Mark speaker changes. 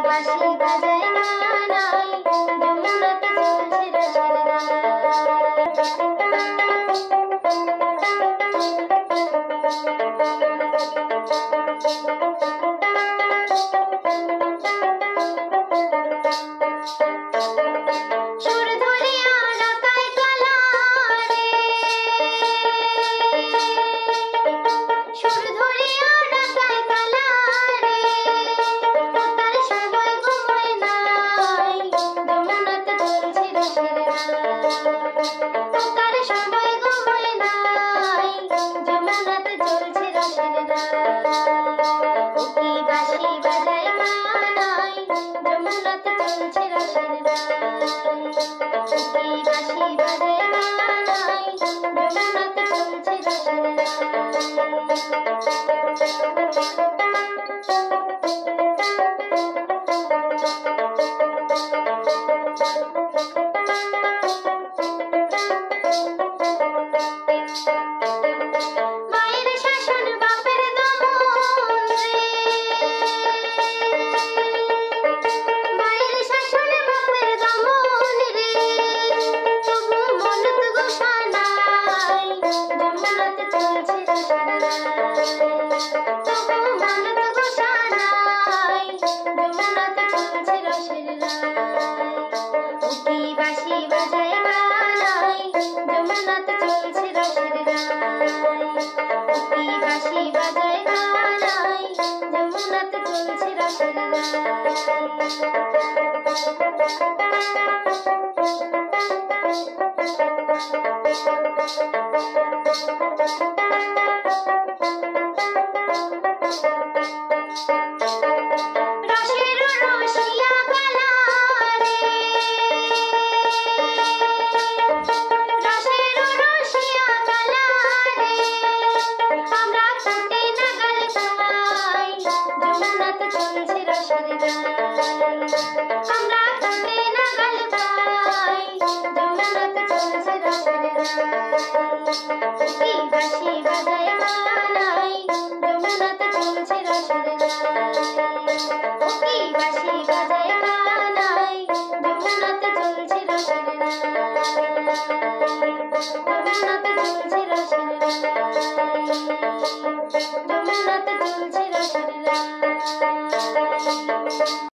Speaker 1: বাঁশি বাজায় কানাই, যমুনাতে চলছে রসের সুর ধরিয়া ডাকায় কালারে, সুর ধরিয়া ডাকায় কালারে, তার সময় ঘুমোয় নাই, যমুনাতে চলছে রসের তার সময় ঘুমোয় নাই, যমুনাতে চলছে রসের কি বাঁশি বাজায় কানাই, যমুনাতে চলছে রসের কি বাঁশি বাজায় কানাই, যমুনাতে চলছে রসের মায়ের শাসন বাপের দমন রে, মায়ের শাসন বাপের দমন রে, তবু মনত গোসা নাই, যমুনাতে চলছে রসের তবু মনত গোসা নাই, যমুনাতে চলছে রসের কি বাঁশি বাজায় কানাই, যমুনাতে চলছে রসের কি বাঁশি বাজায় কানাই, যমুনাতে চলছে রসের রসের রসিয়া কালারে, রসের রসিয়া কালারে, আমরা ফুটে নাগাল খাই, যমুনাতে চলছে রসের আমরা ফুটে নাগাল খাই, যমুনাতে চলছে রসের কি বাঁশি বাজায় কানাই, যমুনাতে চলছে রসের কি বাঁশি বাজায় কানাই, যমুনাতে চলছে রসের যমুনাতে চলছে রসের যমুনাতে চলছে রসের।